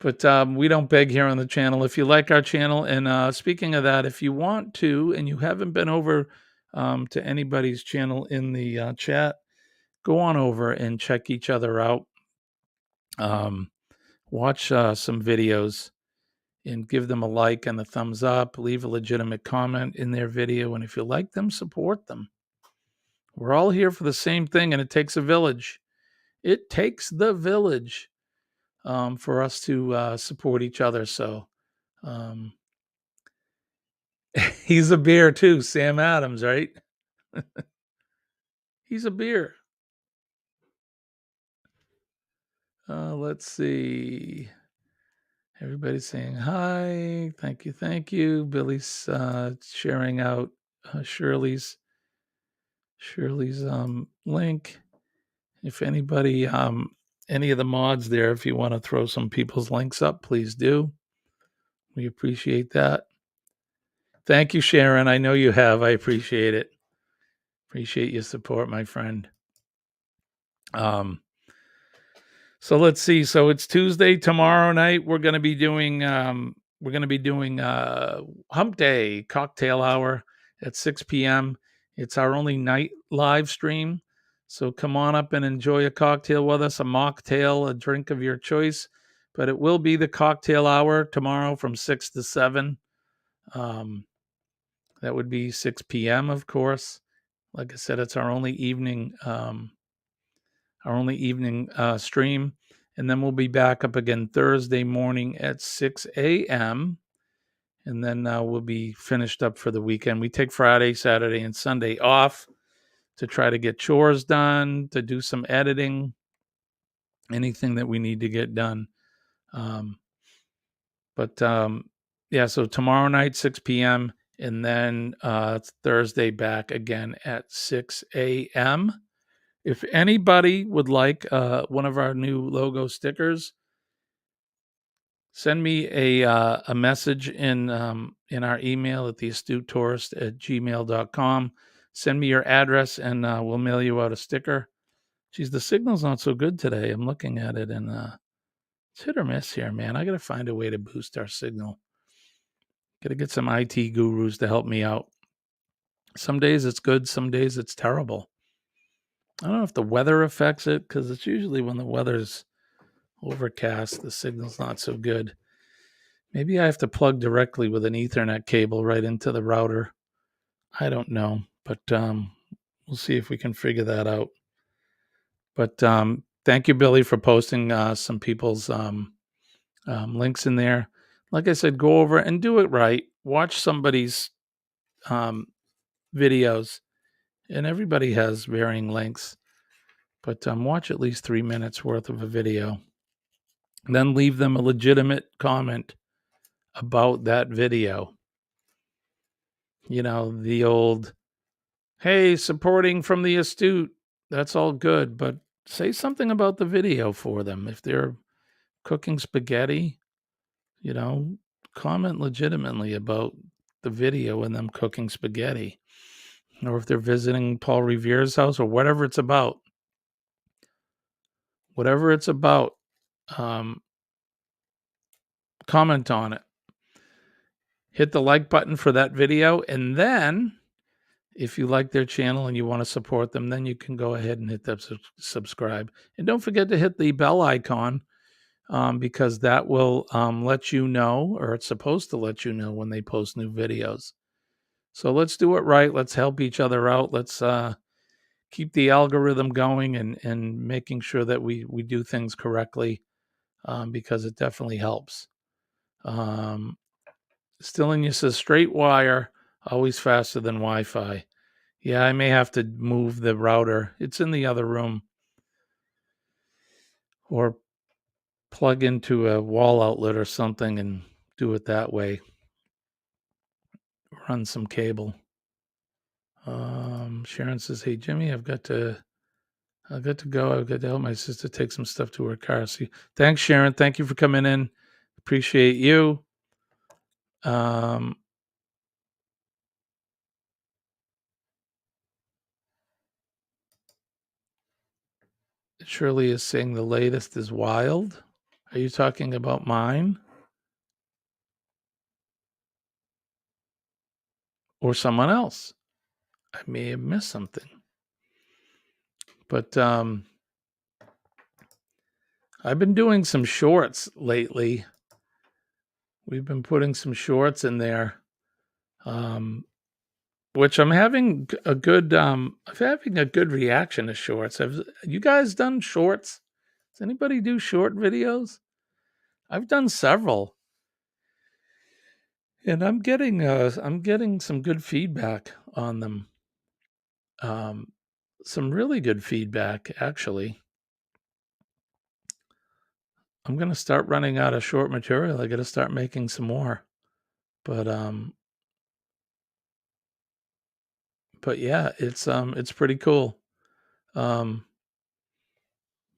But we don't beg here on the channel. If you like our channel, and speaking of that, if you want to, and you haven't been over to anybody's channel in the chat, go on over and check each other out. Watch some videos and give them a like and a thumbs up. Leave a legitimate comment in their video. And if you like them, support them. We're all here for the same thing, and it takes a village. It takes the village for us to support each other. So he's a beer too, Sam Adams, right? He's a beer. Let's see. Everybody's saying hi. Thank you. Thank you. Billy's sharing out Shirley's link. If anybody, any of the mods there, if you want to throw some people's links up, please do. We appreciate that. Thank you, Sharon. I know you have. I appreciate it. Appreciate your support, my friend. So let's see. So it's Tuesday. Tomorrow night we're going to be doing Hump Day cocktail hour at 6 p.m. It's our only night live stream. So come on up and enjoy a cocktail with us, a mocktail, a drink of your choice. But it will be the cocktail hour tomorrow from 6 to 7. That would be 6 p.m., of course. Like I said, it's our only evening stream. And then we'll be back up again Thursday morning at 6 a.m. And then we'll be finished up for the weekend. We take Friday, Saturday, and Sunday off to try to get chores done, to do some editing, anything that we need to get done. Yeah, so tomorrow night, 6 p.m., and then Thursday back again at 6 a.m. If anybody would like one of our new logo stickers, send me a message in our email at theastutetourist@gmail.com. Send me your address, and we'll mail you out a sticker. Geez, the signal's not so good today. I'm looking at it, and it's hit or miss here, man. I got to find a way to boost our signal. Got to get some IT gurus to help me out. Some days it's good, some days it's terrible. I don't know if the weather affects it, because it's usually when the weather's overcast, the signal's not so good. Maybe I have to plug directly with an Ethernet cable right into the router. I don't know, but we'll see if we can figure that out. But thank you, Billy, for posting some people's links in there. Like I said, go over and do it right. Watch somebody's videos, and everybody has varying lengths, but watch at least 3 minutes worth of a video. And then leave them a legitimate comment about that video. You know, the old, hey, supporting from the astute, that's all good, but say something about the video for them. If they're cooking spaghetti, you know, comment legitimately about the video and them cooking spaghetti. Or if they're visiting Paul Revere's house, or whatever it's about. Whatever it's about, comment on it. Hit the like button for that video, and then if you like their channel and you want to support them, then you can go ahead and hit that subscribe. And don't forget to hit the bell icon, because that will let you know, or it's supposed to let you know when they post new videos. So let's do it right. Let's help each other out. Let's keep the algorithm going, and making sure that we do things correctly, because it definitely helps. Stillinius says straight wire, always faster than Wi-Fi. Yeah, I may have to move the router. It's in the other room. Or plug into a wall outlet or something and do it that way. Run some cable. Sharon says, hey, Jimmy, I've got to go. I've got to help my sister take some stuff to her car. See, thanks, Sharon. Thank you for coming in. Appreciate you. Shirley is saying the latest is wild. Are you talking about mine? Or someone else? I may have missed something. But I've been doing some shorts lately. We've been putting some shorts in there, which I'm having a good reaction to shorts. Have you guys done shorts? Does anybody do short videos? I've done several, and I'm getting some good feedback on them. Some really good feedback, actually. I'm gonna start running out of short material. I gotta start making some more. But yeah, it's pretty cool. Um,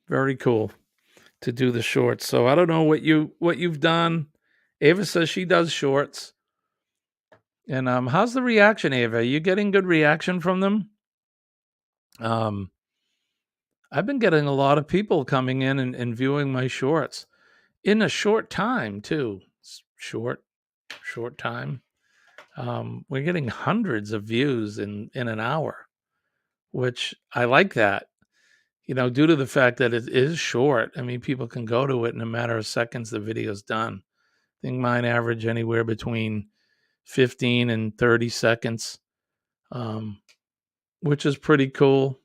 very cool to do the shorts. So I don't know what you've done. Ava says she does shorts. And how's the reaction, Ava? Are you getting good reaction from them? Um, I've been getting a lot of people coming in and viewing my shorts in a short time too. Short time. We're getting hundreds of views in an hour, which I like that. Due to the fact that it is short. I mean, people can go to it in a matter of seconds. The video's done. I think mine average anywhere between 15 and 30 seconds, um, which is pretty cool.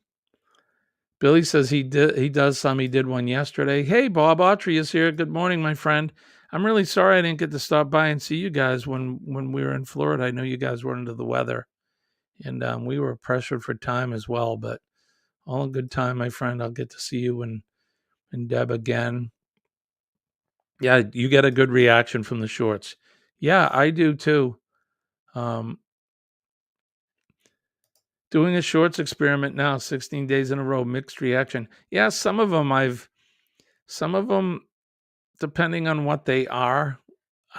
Billy says he does some. He did one yesterday. Hey, Bob Autry is here. Good morning, my friend. I'm really sorry I didn't get to stop by and see you guys when we were in Florida. I know you guys were under the weather, and we were pressured for time as well. But all in good time, my friend. I'll get to see you and Deb again. Yeah, you get a good reaction from the shorts. Yeah, I do too. Um, Doing a shorts experiment now, 16 days in a row, mixed reaction. Yeah, some of them, depending on what they are,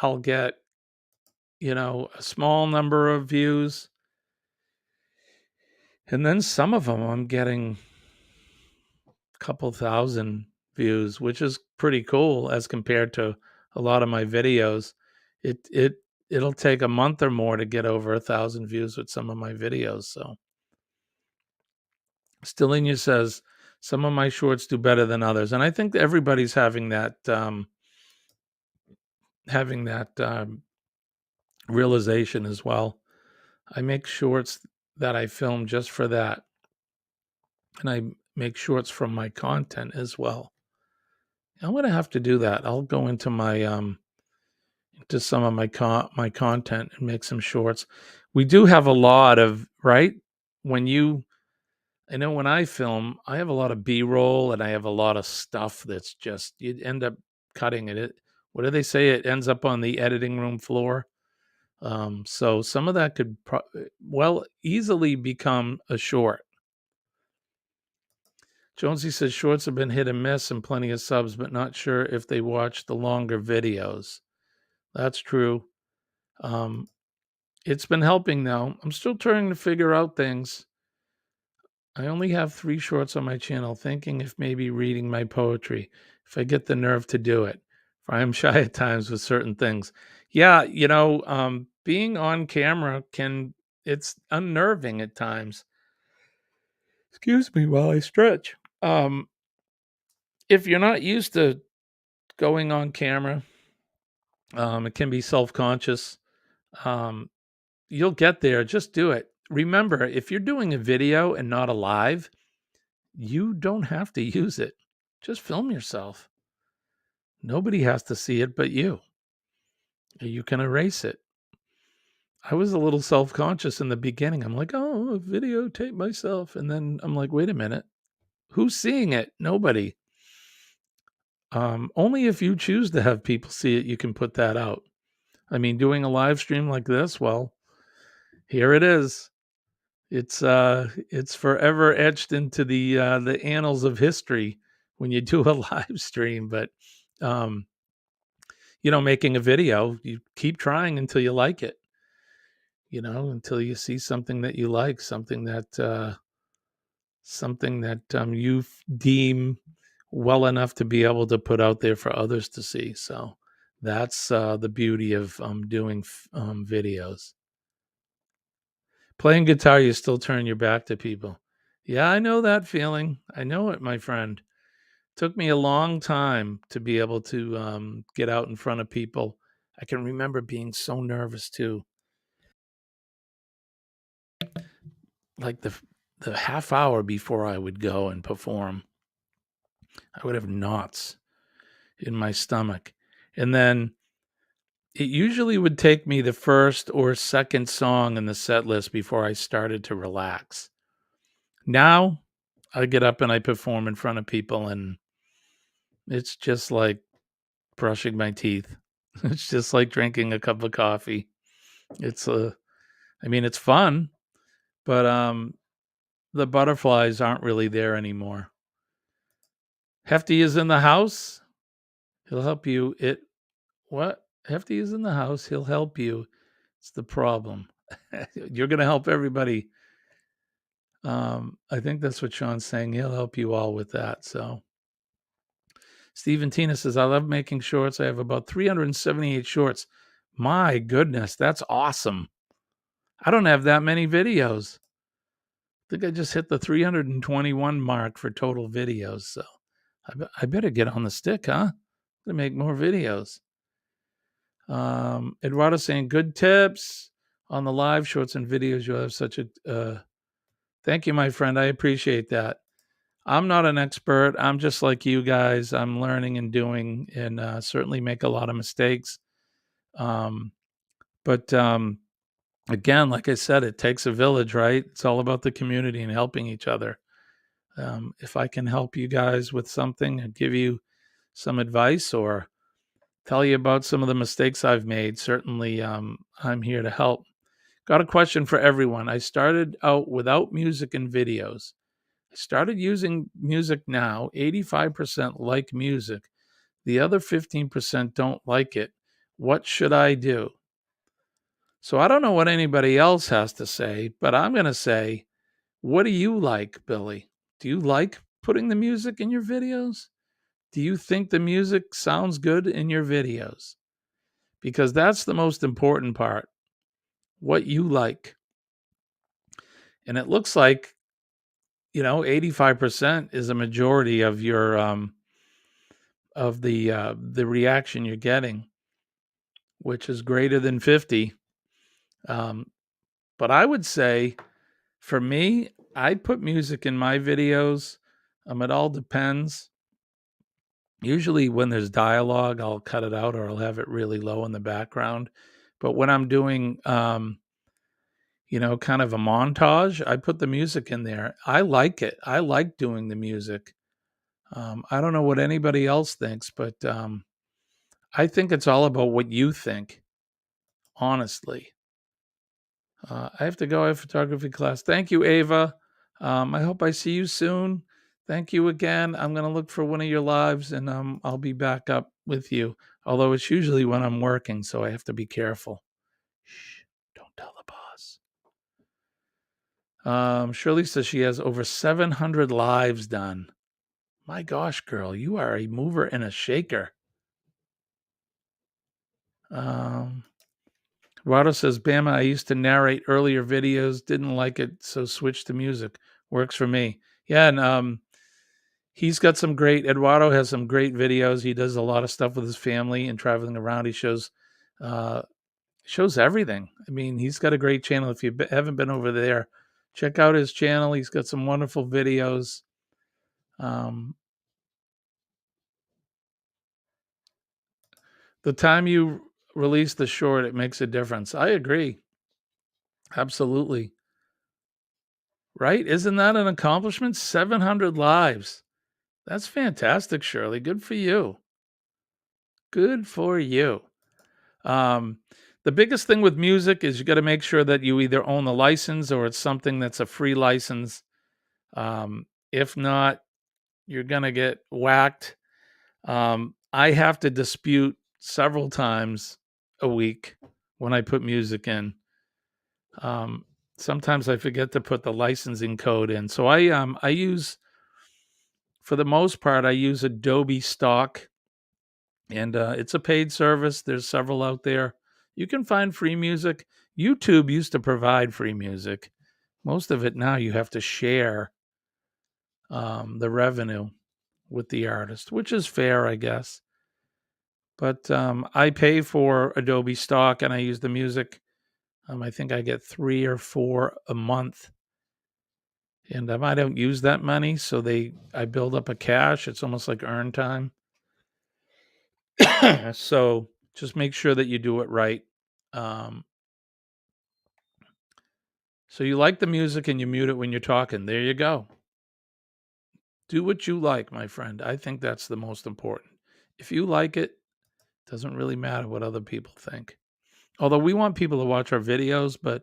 I'll get, a small number of views. And then some of them I'm getting a couple thousand views, which is pretty cool as compared to a lot of my videos. It'll take a month or more to get over 1,000 views with some of my videos. So Stillinia says some of my shorts do better than others, and I think everybody's having that realization as well. I make shorts that I film just for that, and I make shorts from my content as well. I'm gonna have to do that. I'll go into my into some of my content and make some shorts. We do have a lot of right when you I know when I film, I have a lot of B-roll and I have a lot of stuff that's just you end up cutting it. What do they say? It ends up on the editing room floor. So some of that could easily become a short. Jonesy says shorts have been hit and miss and plenty of subs, but not sure if they watch the longer videos. That's true. Um, it's been helping though. I'm still trying to figure out things. I only have 3 shorts on my channel, thinking if maybe reading my poetry, if I get the nerve to do it. For I am shy at times with certain things. Yeah, being on camera it's unnerving at times. Excuse me while I stretch. Um, if you're not used to going on camera, it can be self-conscious. Um, you'll get there. Just do it. Remember, if you're doing a video and not a live, you don't have to use it. Just film yourself. Nobody has to see it but you. You can erase it. I was a little self-conscious in the beginning. I'm like, oh, videotape myself. And then I'm like, wait a minute. Who's seeing it? Nobody. Only if you choose to have people see it, you can put that out. I mean, doing a live stream like this, well, here it is. It's forever etched into the annals of history when you do a live stream. But making a video, you keep trying until you like it. Until you see something that you like, something that you deem well enough to be able to put out there for others to see. So that's the beauty of doing videos. Playing guitar, you still turn your back to people. Yeah, I know that feeling. I know it, my friend. Took me a long time to be able to get out in front of people. I can remember being so nervous too. Like the half hour before I would go and perform, I would have knots in my stomach. And then it usually would take me the first or second song in the set list before I started to relax. Now I get up and I perform in front of people, and it's just like brushing my teeth. It's just like drinking a cup of coffee. It's I mean, it's fun, but the butterflies aren't really there anymore. Hefty is in the house. He'll help you. What? Hefty is in the house. He'll help you. It's the problem. You're going to help everybody. I think that's what Sean's saying. He'll help you all with that. So, Stephen Tina says, I love making shorts. I have about 378 shorts. My goodness, that's awesome. I don't have that many videos. I think I just hit the 321 mark for total videos. So, I better get on the stick, huh? To make more videos. Eduardo saying, good tips on the live shorts and videos. You'll have such a thank you, my friend. I appreciate that. I'm not an expert. I'm just like you guys. I'm learning and doing, and certainly make a lot of mistakes. But again, like I said, it takes a village, right? It's all about the community and helping each other. If I can help you guys with something and give you some advice or tell you about some of the mistakes I've made, certainly I'm here to help. Got a question for everyone. I started out without music and videos. I started using music now. 85% like music. The other 15% don't like it. What should I do? So I don't know what anybody else has to say, but I'm going to say, what do you like, Billy? Do you like putting the music in your videos? Do you think the music sounds good in your videos? Because that's the most important part. What you like. And it looks like, 85% is a majority of your of the reaction you're getting, which is greater than 50. But I would say for me, I'd put music in my videos. It all depends. Usually when there's dialogue, I'll cut it out or I'll have it really low in the background. But when I'm doing kind of a montage, I put the music in there. I like it. I like doing the music. I don't know what anybody else thinks, but I think it's all about what you think, honestly. I have to go. I have photography class. Thank you, Ava. I hope I see you soon. Thank you again. I'm going to look for one of your lives and I'll be back up with you. Although it's usually when I'm working, so I have to be careful. Shh, don't tell the boss. Shirley says she has over 700 lives done. My gosh, girl, you are a mover and a shaker. Rado says, Bama, I used to narrate earlier videos, didn't like it, so switched to music. Works for me. Yeah, and he's got some Eduardo has some great videos. He does a lot of stuff with his family and traveling around. He shows everything. I mean, he's got a great channel. If you haven't been over there, check out his channel. He's got some wonderful videos. The time you release the short, it makes a difference. I agree. Absolutely. Right? Isn't that an accomplishment? 700 lives. That's fantastic, Shirley. Good for you. Good for you. The biggest thing with music is you got to make sure that you either own the license or it's something that's a free license. If not, you're going to get whacked. I have to dispute several times a week when I put music in. Sometimes I forget to put the licensing code in. So I use, for the most part, I use Adobe Stock, and it's a paid service. There's several out there. You can find free music. YouTube used to provide free music. Most of it now you have to share the revenue with the artist, which is fair, I guess. But I pay for Adobe Stock and I use the music. I think I get 3 or 4 a month. And I don't use that money, so I build up a cache. It's almost like earn time. So just make sure that you do it right. So you like the music and you mute it when you're talking. There you go. Do what you like, my friend. I think that's the most important. If you like it, Doesn't really matter what other people think. Although we want people to watch our videos, but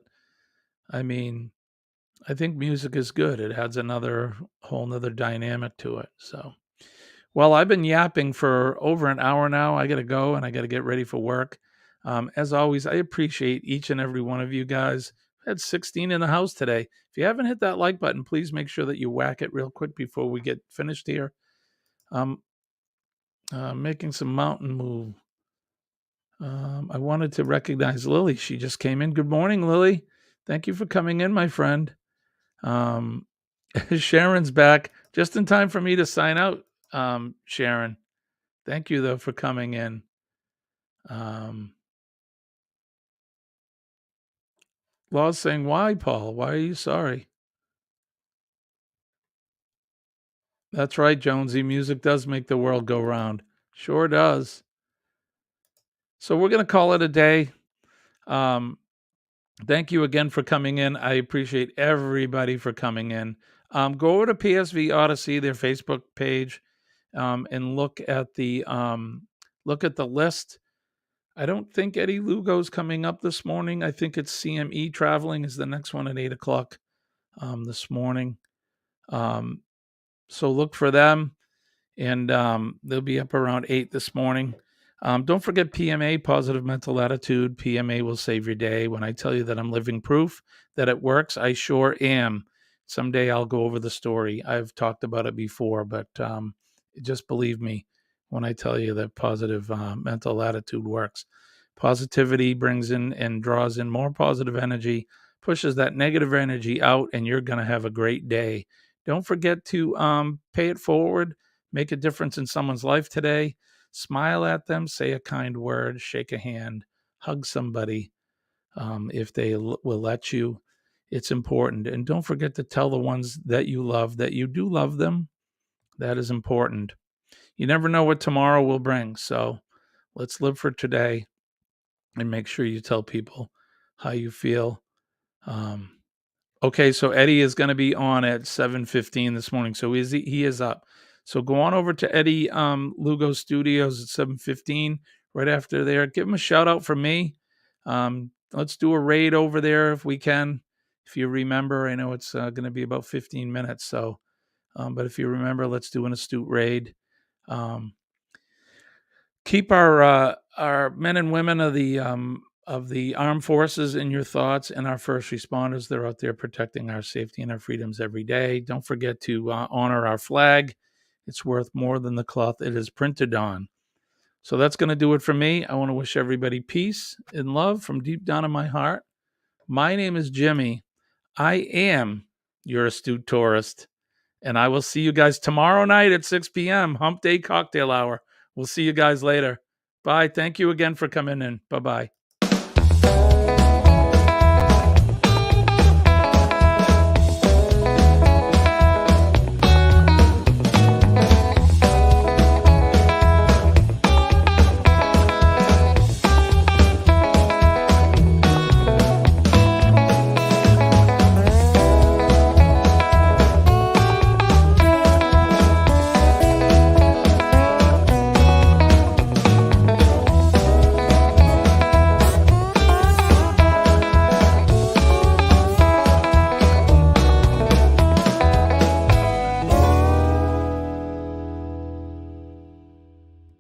I mean, I think music is good. It adds another whole nother dynamic to it. So, well, I've been yapping for over an hour now. I got to go and I got to get ready for work. As always, I appreciate each and every one of you guys. I had 16 in the house today. If you haven't hit that like button, please make sure that you whack it real quick before we get finished here. Making some mountain move. I wanted to recognize Lily. She just came in. Good morning, Lily. Thank you for coming in, my friend. Um, Sharon's back just in time for me to sign out. Sharon, thank you though for coming in. Law's saying, "Why, Paul? Why are you sorry?" That's right, Jonesy. Music does make the world go round. Sure does. So we're gonna call it a day. Um, Thank you again for coming in. I appreciate everybody for coming in. Go over to PSV Odyssey, their Facebook page, and look at the list. I don't think Eddie Lugo's coming up this morning. I think it's CME Traveling is the next one at 8 o'clock this morning. So look for them, and they'll be up around 8 this morning. Don't forget PMA, Positive Mental Attitude. PMA will save your day. When I tell you that I'm living proof that it works, I sure am. Someday I'll go over the story. I've talked about it before, but just believe me when I tell you that positive mental attitude works. Positivity brings in and draws in more positive energy, pushes that negative energy out, and you're going to have a great day. Don't forget to pay it forward, make a difference in someone's life today. Smile at them, say a kind word, shake a hand, hug somebody if they will let you. It's important. And don't forget to tell the ones that you love that you do love them. That is important. You never know what tomorrow will bring. So let's live for today and make sure you tell people how you feel. Um, okay, so Eddie is going to be on at 7:15 this morning. So he is up. So go on over to Eddie Lugo Studios at 7:15 right after there. Give him a shout out from me. Let's do a raid over there if we can. If you remember, I know it's going to be about 15 minutes. So, but if you remember, let's do an astute raid. Keep our men and women of the armed forces in your thoughts, and our first responders. They're out there protecting our safety and our freedoms every day. Don't forget to honor our flag. It's worth more than the cloth it is printed on. So that's going to do it for me. I want to wish everybody peace and love from deep down in my heart. My name is Jimmy. I am your astute tourist. And I will see you guys tomorrow night at 6 p.m. Hump Day Cocktail Hour. We'll see you guys later. Bye. Thank you again for coming in. Bye-bye.